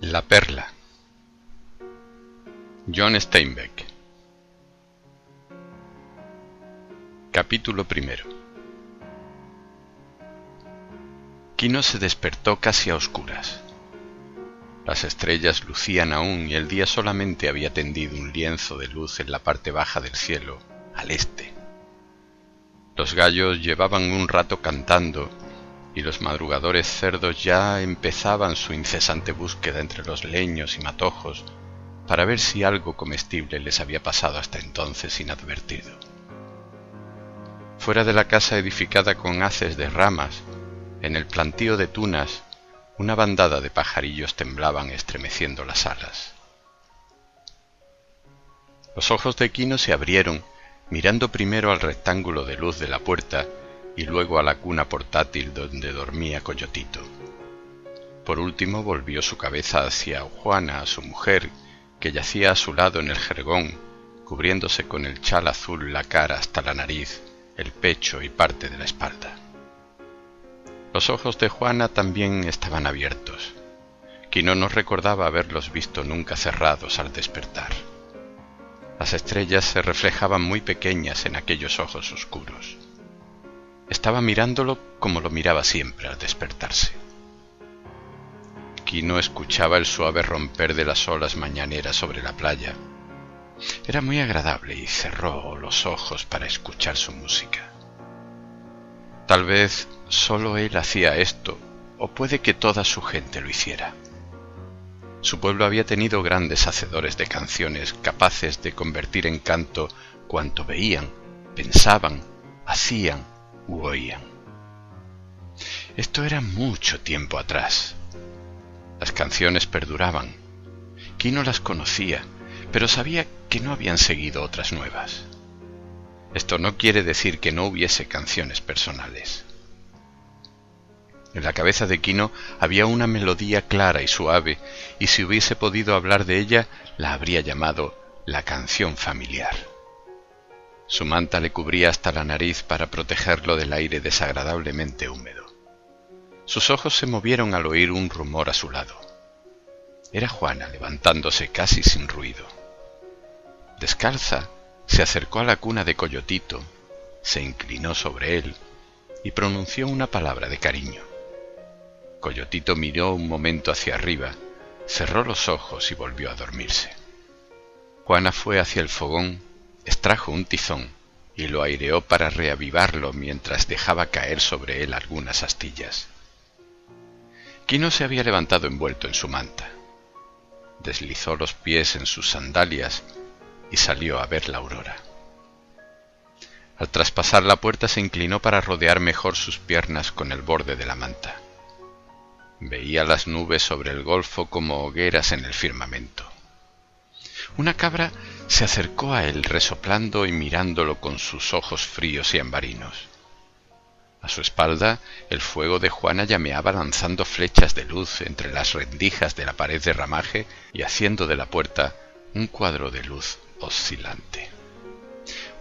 La perla. John Steinbeck. Capítulo primero. Quino se despertó casi a oscuras. Las estrellas lucían aún y el día solamente había tendido un lienzo de luz en la parte baja del cielo, al este. Los gallos llevaban un rato cantando y los madrugadores cerdos ya empezaban su incesante búsqueda entre los leños y matojos para ver si algo comestible les había pasado hasta entonces inadvertido. Fuera de la casa edificada con haces de ramas, en el plantío de tunas, una bandada de pajarillos temblaban estremeciendo las alas. Los ojos de Quino se abrieron, mirando primero al rectángulo de luz de la puerta y luego a la cuna portátil donde dormía Coyotito. Por último volvió su cabeza hacia Juana, su mujer, que yacía a su lado en el jergón, cubriéndose con el chal azul la cara hasta la nariz, el pecho y parte de la espalda. Los ojos de Juana también estaban abiertos. Quino no recordaba haberlos visto nunca cerrados al despertar. Las estrellas se reflejaban muy pequeñas en aquellos ojos oscuros. Estaba mirándolo como lo miraba siempre al despertarse. Quino escuchaba el suave romper de las olas mañaneras sobre la playa. Era muy agradable y cerró los ojos para escuchar su música. Tal vez solo él hacía esto, o puede que toda su gente lo hiciera. Su pueblo había tenido grandes hacedores de canciones capaces de convertir en canto cuanto veían, pensaban, hacían u oían. Esto era mucho tiempo atrás. Las canciones perduraban. Quino las conocía, pero sabía que no habían seguido otras nuevas. Esto no quiere decir que no hubiese canciones personales. En la cabeza de Quino había una melodía clara y suave, y si hubiese podido hablar de ella, la habría llamado la canción familiar. Su manta le cubría hasta la nariz para protegerlo del aire desagradablemente húmedo. Sus ojos se movieron al oír un rumor a su lado. Era Juana levantándose casi sin ruido. Descalza, se acercó a la cuna de Coyotito, se inclinó sobre él y pronunció una palabra de cariño. Coyotito miró un momento hacia arriba, cerró los ojos y volvió a dormirse. Juana fue hacia el fogón, extrajo un tizón y lo aireó para reavivarlo mientras dejaba caer sobre él algunas astillas. Quino se había levantado envuelto en su manta. Deslizó los pies en sus sandalias y salió a ver la aurora. Al traspasar la puerta se inclinó para rodear mejor sus piernas con el borde de la manta. Veía las nubes sobre el golfo como hogueras en el firmamento. Una cabra se acercó a él resoplando y mirándolo con sus ojos fríos y ambarinos. A su espalda, el fuego de Juana llameaba lanzando flechas de luz entre las rendijas de la pared de ramaje y haciendo de la puerta un cuadro de luz oscilante.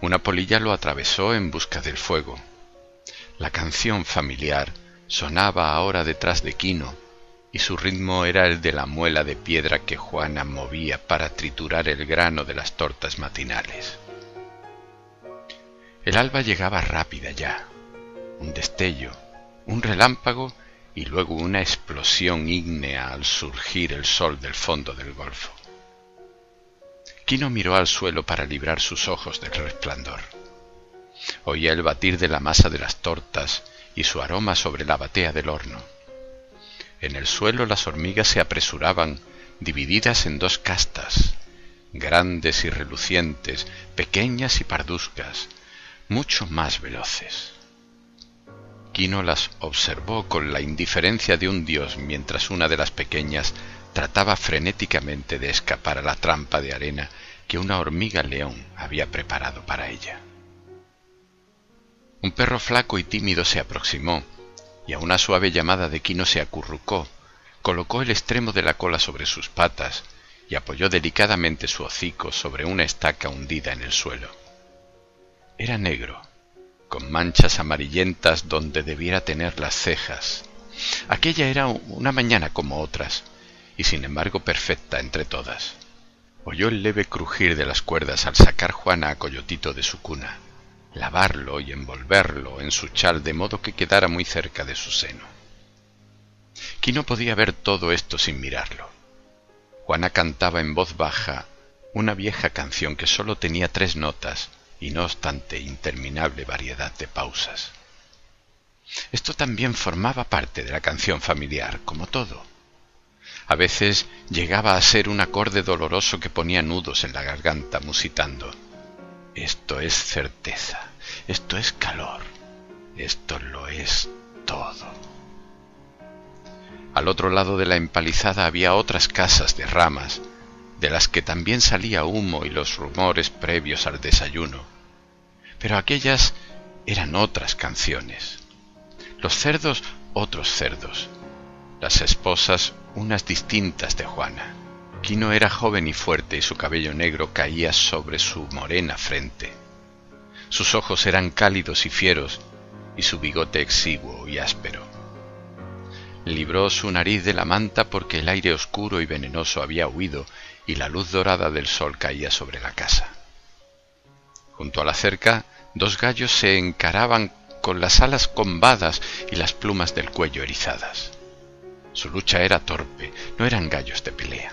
Una polilla lo atravesó en busca del fuego. La canción familiar sonaba ahora detrás de Quino, y su ritmo era el de la muela de piedra que Juana movía para triturar el grano de las tortas matinales. El alba llegaba rápida ya. Un destello, un relámpago y luego una explosión ígnea al surgir el sol del fondo del golfo. Quino miró al suelo para librar sus ojos del resplandor. Oía el batir de la masa de las tortas y su aroma sobre la batea del horno. En el suelo las hormigas se apresuraban, divididas en dos castas, grandes y relucientes, pequeñas y parduzcas, mucho más veloces. Quino las observó con la indiferencia de un dios mientras una de las pequeñas trataba frenéticamente de escapar a la trampa de arena que una hormiga león había preparado para ella. Un perro flaco y tímido se aproximó, y a una suave llamada de Quino se acurrucó, colocó el extremo de la cola sobre sus patas y apoyó delicadamente su hocico sobre una estaca hundida en el suelo. Era negro, con manchas amarillentas donde debiera tener las cejas. Aquella era una mañana como otras, y sin embargo perfecta entre todas. Oyó el leve crujir de las cuerdas al sacar Juana a Coyotito de su cuna, lavarlo y envolverlo en su chal de modo que quedara muy cerca de su seno. Quino podía ver todo esto sin mirarlo. Juana cantaba en voz baja una vieja canción que sólo tenía 3 notas y no obstante interminable variedad de pausas. Esto también formaba parte de la canción familiar, como todo. A veces llegaba a ser un acorde doloroso que ponía nudos en la garganta musitando: esto es certeza, esto es calor, esto lo es todo. Al otro lado de la empalizada había otras casas de ramas, de las que también salía humo y los rumores previos al desayuno. Pero aquellas eran otras canciones. Los cerdos, otros cerdos. Las esposas, unas distintas de Juana. Quino era joven y fuerte y su cabello negro caía sobre su morena frente. Sus ojos eran cálidos y fieros y su bigote exiguo y áspero. Libró su nariz de la manta porque el aire oscuro y venenoso había huido y la luz dorada del sol caía sobre la casa. Junto a la cerca, 2 gallos se encaraban con las alas combadas y las plumas del cuello erizadas. Su lucha era torpe, no eran gallos de pelea.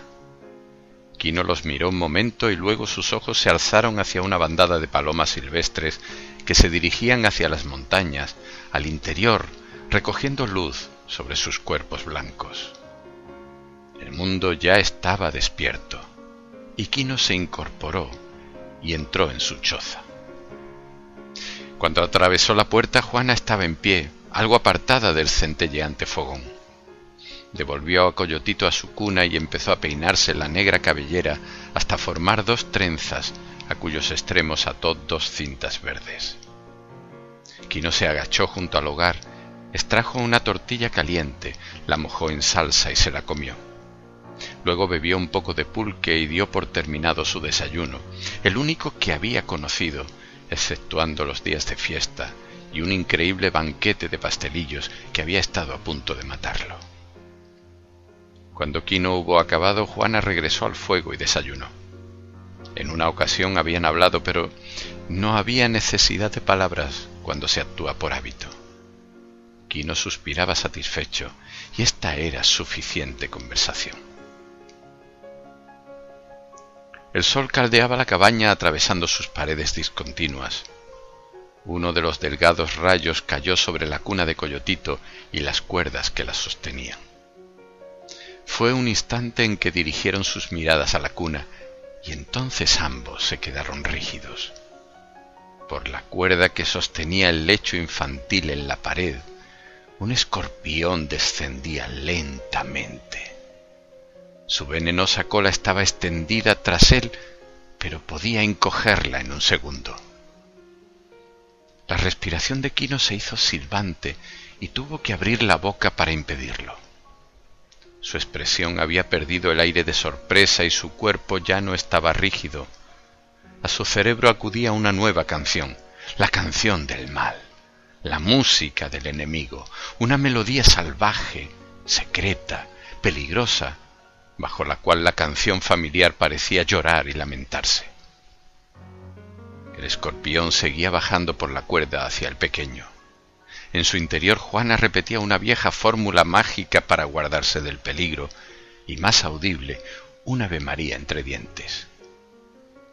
Quino los miró un momento y luego sus ojos se alzaron hacia una bandada de palomas silvestres que se dirigían hacia las montañas, al interior, recogiendo luz sobre sus cuerpos blancos. El mundo ya estaba despierto, y Quino se incorporó y entró en su choza. Cuando atravesó la puerta, Juana estaba en pie, algo apartada del centelleante fogón. Devolvió a Coyotito a su cuna y empezó a peinarse la negra cabellera hasta formar 2 trenzas, a cuyos extremos ató 2 cintas verdes. Quino se agachó junto al hogar, extrajo una tortilla caliente, la mojó en salsa y se la comió. Luego bebió un poco de pulque y dio por terminado su desayuno, el único que había conocido, exceptuando los días de fiesta y un increíble banquete de pastelillos que había estado a punto de matarlo. Cuando Quino hubo acabado, Juana regresó al fuego y desayunó. En una ocasión habían hablado, pero no había necesidad de palabras cuando se actúa por hábito. Quino suspiraba satisfecho, y esta era suficiente conversación. El sol caldeaba la cabaña atravesando sus paredes discontinuas. Uno de los delgados rayos cayó sobre la cuna de Coyotito y las cuerdas que la sostenían. Fue un instante en que dirigieron sus miradas a la cuna, y entonces ambos se quedaron rígidos. Por la cuerda que sostenía el lecho infantil en la pared, un escorpión descendía lentamente. Su venenosa cola estaba extendida tras él, pero podía encogerla en un segundo. La respiración de Quino se hizo silbante y tuvo que abrir la boca para impedirlo. Su expresión había perdido el aire de sorpresa y su cuerpo ya no estaba rígido. A su cerebro acudía una nueva canción, la canción del mal, la música del enemigo, una melodía salvaje, secreta, peligrosa, bajo la cual la canción familiar parecía llorar y lamentarse. El escorpión seguía bajando por la cuerda hacia el pequeño. En su interior Juana repetía una vieja fórmula mágica para guardarse del peligro, y más audible, un Ave María entre dientes.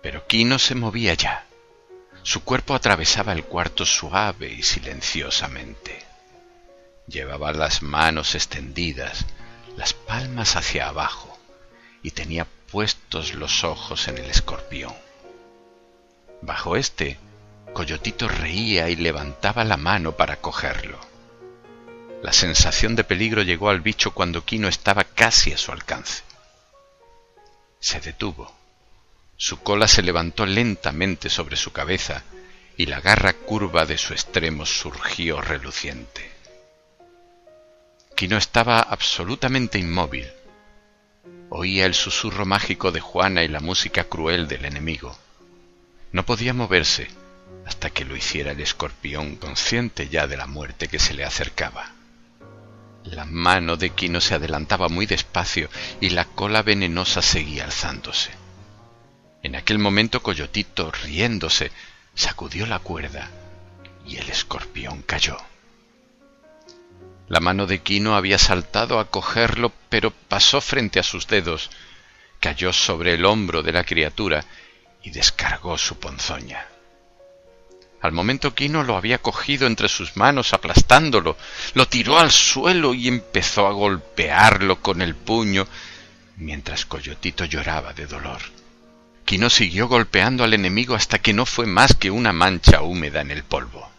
Pero Quino se movía ya. Su cuerpo atravesaba el cuarto suave y silenciosamente. Llevaba las manos extendidas, las palmas hacia abajo, y tenía puestos los ojos en el escorpión. Bajo este, Coyotito reía y levantaba la mano para cogerlo. La sensación de peligro llegó al bicho cuando Quino estaba casi a su alcance. Se detuvo. Su cola se levantó lentamente sobre su cabeza y la garra curva de su extremo surgió reluciente. Quino estaba absolutamente inmóvil. Oía el susurro mágico de Juana y la música cruel del enemigo. No podía moverse hasta que lo hiciera el escorpión, consciente ya de la muerte que se le acercaba. La mano de Quino se adelantaba muy despacio y la cola venenosa seguía alzándose. En aquel momento Coyotito, riéndose, sacudió la cuerda y el escorpión cayó. La mano de Quino había saltado a cogerlo, pero pasó frente a sus dedos, cayó sobre el hombro de la criatura y descargó su ponzoña. Al momento Quino lo había cogido entre sus manos aplastándolo, lo tiró al suelo y empezó a golpearlo con el puño, mientras Coyotito lloraba de dolor. Quino siguió golpeando al enemigo hasta que no fue más que una mancha húmeda en el polvo.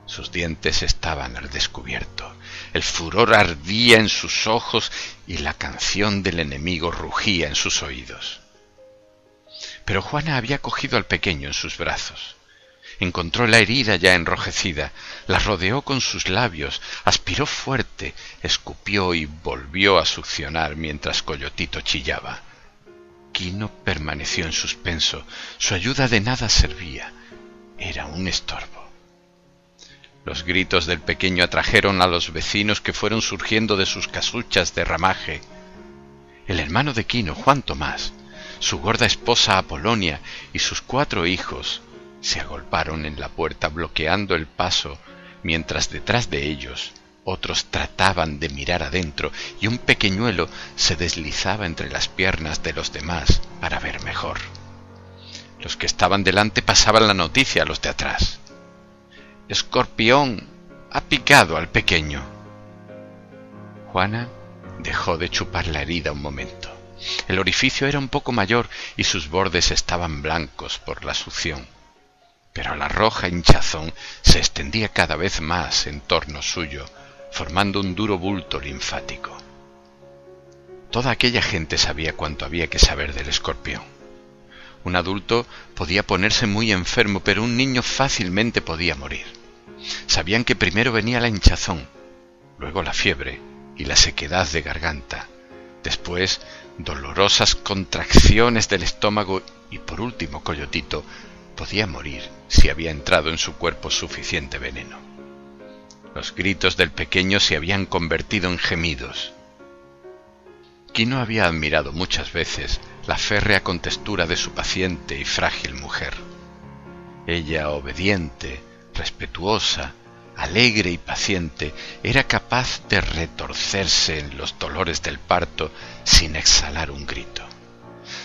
Sus dientes estaban al descubierto, el furor ardía en sus ojos y la canción del enemigo rugía en sus oídos. Pero Juana había cogido al pequeño en sus brazos. Encontró la herida ya enrojecida, la rodeó con sus labios, aspiró fuerte, escupió y volvió a succionar mientras Coyotito chillaba. Quino permaneció en suspenso, su ayuda de nada servía, era un estorbo. Los gritos del pequeño atrajeron a los vecinos que fueron surgiendo de sus casuchas de ramaje. El hermano de Quino, Juan Tomás, su gorda esposa Apolonia y sus 4 hijos se agolparon en la puerta bloqueando el paso, mientras detrás de ellos otros trataban de mirar adentro y un pequeñuelo se deslizaba entre las piernas de los demás para ver mejor. Los que estaban delante pasaban la noticia a los de atrás. «Escorpión ha picado al pequeño». Juana dejó de chupar la herida un momento. El orificio era un poco mayor y sus bordes estaban blancos por la succión. Pero la roja hinchazón se extendía cada vez más en torno suyo, formando un duro bulto linfático. Toda aquella gente sabía cuanto había que saber del escorpión. Un adulto podía ponerse muy enfermo, pero un niño fácilmente podía morir. Sabían que primero venía la hinchazón, luego la fiebre y la sequedad de garganta, después dolorosas contracciones del estómago y por último Coyotito podía morir si había entrado en su cuerpo suficiente veneno. Los gritos del pequeño se habían convertido en gemidos. Quino había admirado muchas veces la férrea contextura de su paciente y frágil mujer. Ella, obediente, respetuosa, alegre y paciente, era capaz de retorcerse en los dolores del parto sin exhalar un grito.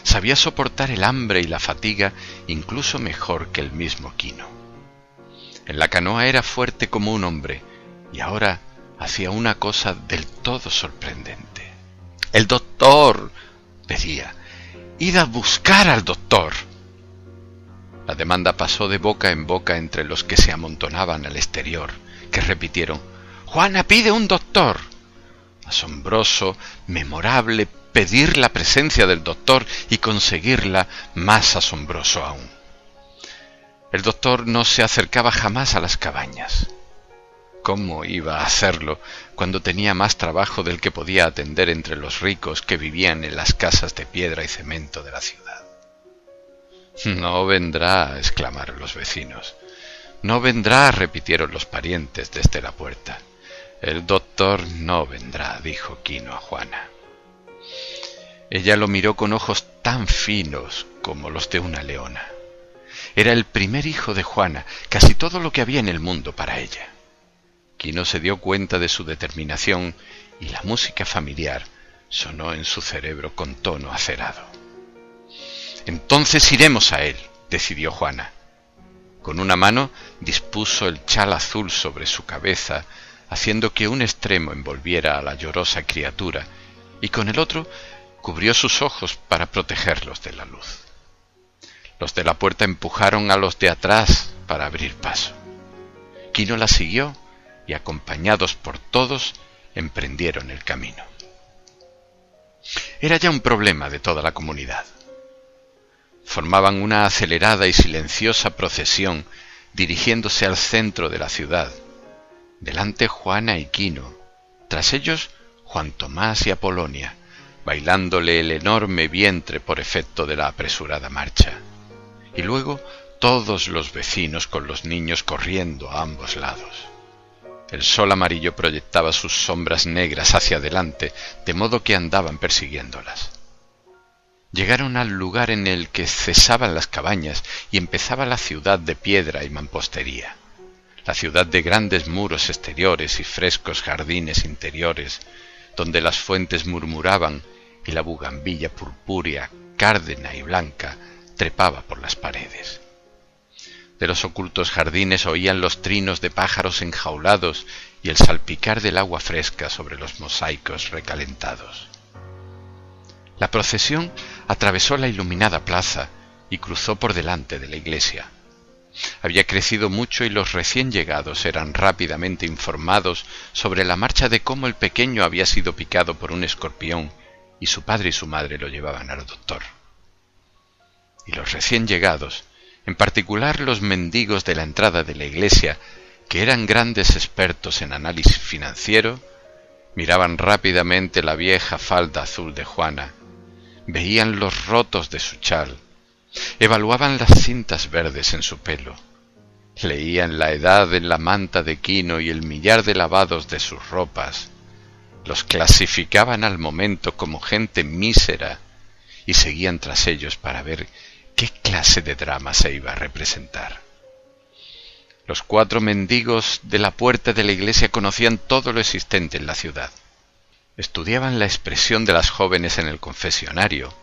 Sabía soportar el hambre y la fatiga incluso mejor que el mismo Quino. En la canoa era fuerte como un hombre y ahora hacía una cosa del todo sorprendente. «¡El doctor!», pedía. «¡Id a buscar al doctor!». La demanda pasó de boca en boca entre los que se amontonaban al exterior, que repitieron: «¡Juana pide un doctor!». Asombroso, memorable, pedir la presencia del doctor y conseguirla, más asombroso aún. El doctor no se acercaba jamás a las cabañas. ¿Cómo iba a hacerlo cuando tenía más trabajo del que podía atender entre los ricos que vivían en las casas de piedra y cemento de la ciudad? «No vendrá», exclamaron los vecinos. «No vendrá», repitieron los parientes desde la puerta. «El doctor no vendrá», dijo Quino a Juana. Ella lo miró con ojos tan finos como los de una leona. Era el primer hijo de Juana, casi todo lo que había en el mundo para ella. Quino se dio cuenta de su determinación y la música familiar sonó en su cerebro con tono acerado. «Entonces iremos a él», decidió Juana. Con una mano dispuso el chal azul sobre su cabeza, haciendo que un extremo envolviera a la llorosa criatura, y con el otro cubrió sus ojos para protegerlos de la luz. Los de la puerta empujaron a los de atrás para abrir paso. Quino la siguió y, acompañados por todos, emprendieron el camino. Era ya un problema de toda la comunidad. Formaban una acelerada y silenciosa procesión dirigiéndose al centro de la ciudad. Delante Juana y Quino, tras ellos Juan Tomás y Apolonia, bailándole el enorme vientre por efecto de la apresurada marcha. Y luego todos los vecinos con los niños corriendo a ambos lados. El sol amarillo proyectaba sus sombras negras hacia adelante, de modo que andaban persiguiéndolas. Llegaron al lugar en el que cesaban las cabañas y empezaba la ciudad de piedra y mampostería, la ciudad de grandes muros exteriores y frescos jardines interiores, donde las fuentes murmuraban y la bugambilla purpúrea, cárdena y blanca trepaba por las paredes. De los ocultos jardines oían los trinos de pájaros enjaulados y el salpicar del agua fresca sobre los mosaicos recalentados. La procesión atravesó la iluminada plaza y cruzó por delante de la iglesia. Había crecido mucho y los recién llegados eran rápidamente informados sobre la marcha de cómo el pequeño había sido picado por un escorpión y su padre y su madre lo llevaban al doctor. Y los recién llegados, en particular los mendigos de la entrada de la iglesia, que eran grandes expertos en análisis financiero, miraban rápidamente la vieja falda azul de Juana, veían los rotos de su chal, evaluaban las cintas verdes en su pelo, leían la edad en la manta de Quino y el millar de lavados de sus ropas, los clasificaban al momento como gente mísera y seguían tras ellos para ver qué clase de drama se iba a representar. Los 4 mendigos de la puerta de la iglesia conocían todo lo existente en la ciudad. Estudiaban la expresión de las jóvenes en el confesionario,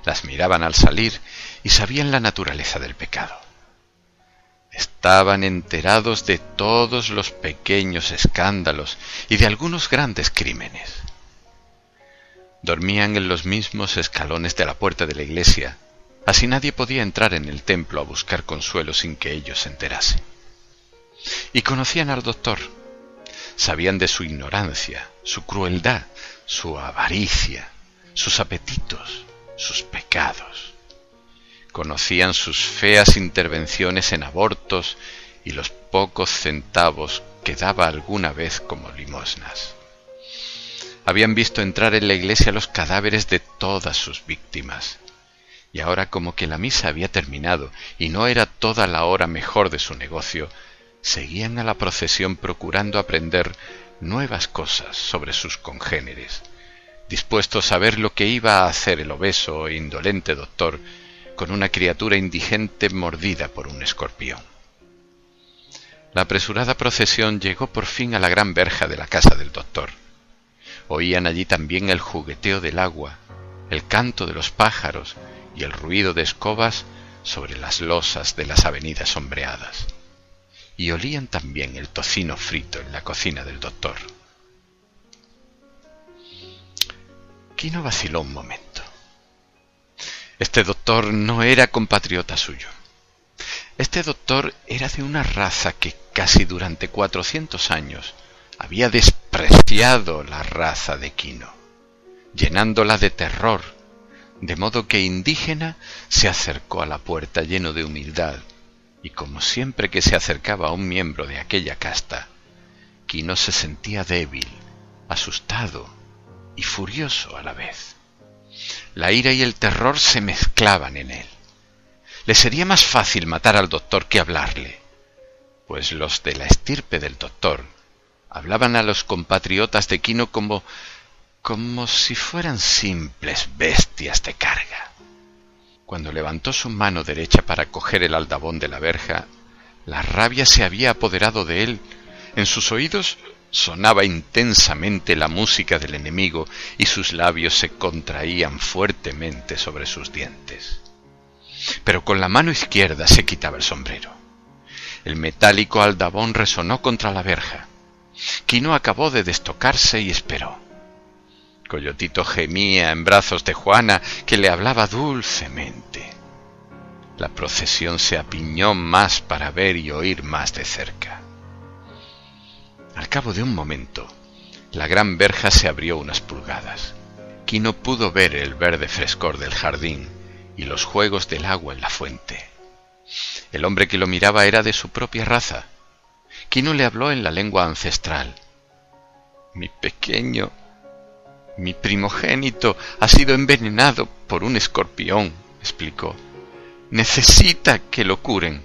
las miraban al salir y sabían la naturaleza del pecado. Estaban enterados de todos los pequeños escándalos y de algunos grandes crímenes. Dormían en los mismos escalones de la puerta de la iglesia, así nadie podía entrar en el templo a buscar consuelo sin que ellos se enterasen. Y conocían al doctor, sabían de su ignorancia, su crueldad, su avaricia, sus apetitos, sus pecados. Conocían sus feas intervenciones en abortos y los pocos centavos que daba alguna vez como limosnas. Habían visto entrar en la iglesia los cadáveres de todas sus víctimas. Y ahora, como que la misa había terminado y no era toda la hora mejor de su negocio, seguían a la procesión procurando aprender nuevas cosas sobre sus congéneres, dispuestos a ver lo que iba a hacer el obeso e indolente doctor con una criatura indigente mordida por un escorpión. La apresurada procesión llegó por fin a la gran verja de la casa del doctor. Oían allí también el jugueteo del agua, el canto de los pájaros y el ruido de escobas sobre las losas de las avenidas sombreadas. Y olían también el tocino frito en la cocina del doctor. Quino vaciló un momento. Este doctor no era compatriota suyo. Este doctor era de una raza que casi durante 400 años había despreciado la raza de Quino, llenándola de terror, de modo que Indígena se acercó a la puerta lleno de humildad, y como siempre que se acercaba a un miembro de aquella casta, Quino se sentía débil, asustado y furioso a la vez. La ira y el terror se mezclaban en él. Le sería más fácil matar al doctor que hablarle, pues los de la estirpe del doctor hablaban a los compatriotas de Quino como si fueran simples bestias de carga. Cuando levantó su mano derecha para coger el aldabón de la verja, la rabia se había apoderado de él. En sus oídos sonaba intensamente la música del enemigo y sus labios se contraían fuertemente sobre sus dientes. Pero con la mano izquierda se quitaba el sombrero. El metálico aldabón resonó contra la verja. Quino acabó de destocarse y esperó. Coyotito gemía en brazos de Juana, que le hablaba dulcemente. La procesión se apiñó más para ver y oír más de cerca. Al cabo de un momento, la gran verja se abrió unas pulgadas. Quino pudo ver el verde frescor del jardín y los juegos del agua en la fuente. El hombre que lo miraba era de su propia raza. Quino le habló en la lengua ancestral. Mi pequeño, mi primogénito ha sido envenenado por un escorpión, explicó. Necesita que lo curen.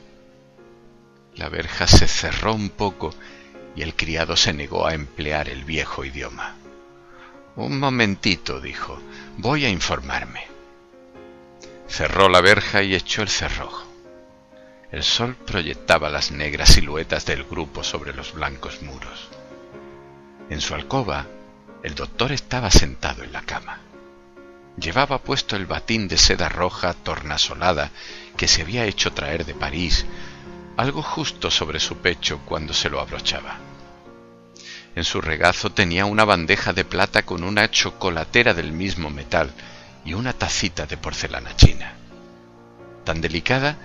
La verja se cerró un poco y el criado se negó a emplear el viejo idioma. «Un momentito», dijo, «voy a informarme». Cerró la verja y echó el cerrojo. El sol proyectaba las negras siluetas del grupo sobre los blancos muros. En su alcoba, el doctor estaba sentado en la cama. Llevaba puesto el batín de seda roja tornasolada que se había hecho traer de París, algo justo sobre su pecho cuando se lo abrochaba. En su regazo tenía una bandeja de plata con una chocolatera del mismo metal y una tacita de porcelana china, tan delicada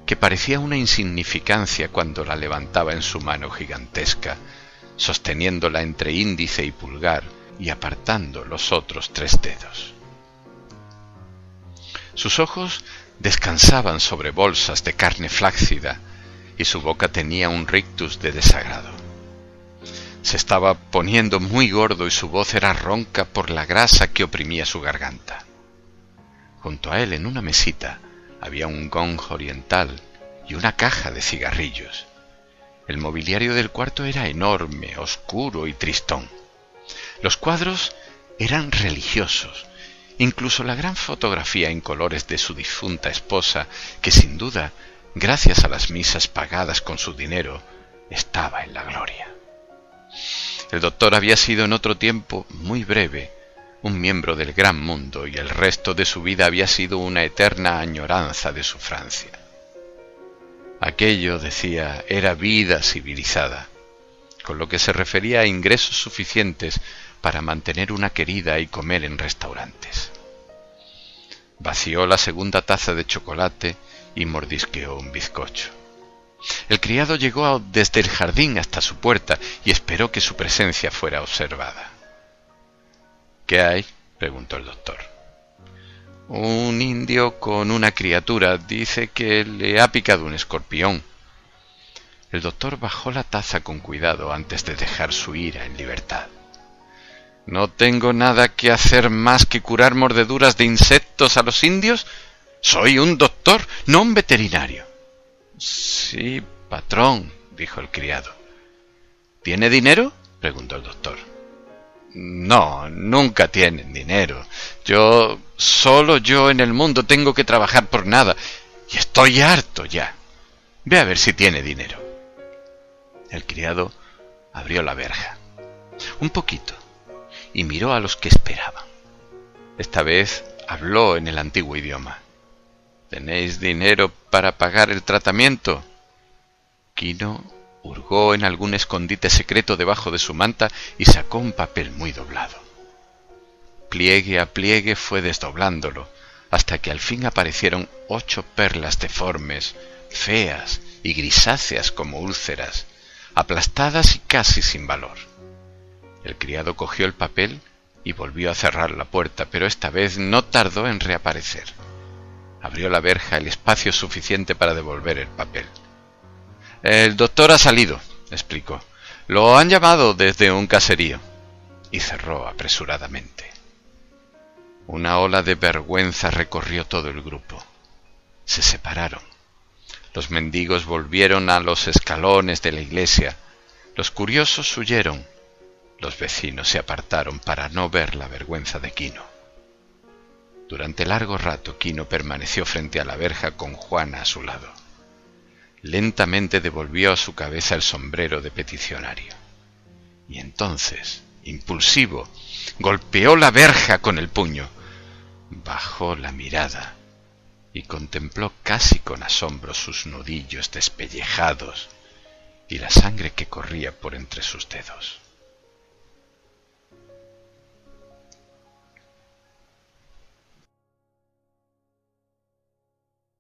que parecía una insignificancia cuando la levantaba en su mano gigantesca, sosteniéndola entre índice y pulgar y apartando los otros 3 dedos. Sus ojos descansaban sobre bolsas de carne flácida y su boca tenía un rictus de desagrado. Se estaba poniendo muy gordo y su voz era ronca por la grasa que oprimía su garganta. Junto a él, en una mesita, había un gong oriental y una caja de cigarrillos. El mobiliario del cuarto era enorme, oscuro y tristón. Los cuadros eran religiosos, incluso la gran fotografía en colores de su difunta esposa, que sin duda, gracias a las misas pagadas con su dinero, estaba en la gloria. El doctor había sido en otro tiempo, muy breve, un miembro del gran mundo, y el resto de su vida había sido una eterna añoranza de su Francia. Aquello, decía, era vida civilizada, con lo que se refería a ingresos suficientes para mantener una querida y comer en restaurantes. Vació la segunda taza de chocolate y mordisqueó un bizcocho. El criado llegó desde el jardín hasta su puerta y esperó que su presencia fuera observada. «¿Qué hay?», preguntó el doctor. «Un indio con una criatura. Dice que le ha picado un escorpión». El doctor bajó la taza con cuidado antes de dejar su ira en libertad. «¿No tengo nada que hacer más que curar mordeduras de insectos a los indios? Soy un doctor, no un veterinario». «Sí, patrón», dijo el criado. «¿Tiene dinero?», preguntó el doctor. «No, nunca tienen dinero. Solo yo en el mundo tengo que trabajar por nada, y estoy harto ya. Ve a ver si tiene dinero». El criado abrió la verja, un poquito, y miró a los que esperaban. Esta vez habló en el antiguo idioma. «¿Tenéis dinero para pagar el tratamiento?». Quino hurgó en algún escondite secreto debajo de su manta y sacó un papel muy doblado. Pliegue a pliegue fue desdoblándolo, hasta que al fin aparecieron 8 perlas deformes, feas y grisáceas como úlceras, aplastadas y casi sin valor. El criado cogió el papel y volvió a cerrar la puerta, pero esta vez no tardó en reaparecer. Abrió la verja el espacio suficiente para devolver el papel. «El doctor ha salido», explicó. «Lo han llamado desde un caserío». Y cerró apresuradamente. Una ola de vergüenza recorrió todo el grupo. Se separaron. Los mendigos volvieron a los escalones de la iglesia. Los curiosos huyeron. Los vecinos se apartaron para no ver la vergüenza de Quino. Durante largo rato Quino permaneció frente a la verja con Juana a su lado. Lentamente devolvió a su cabeza el sombrero de peticionario. Y entonces, impulsivo, golpeó la verja con el puño. Bajó la mirada y contempló casi con asombro sus nudillos despellejados y la sangre que corría por entre sus dedos.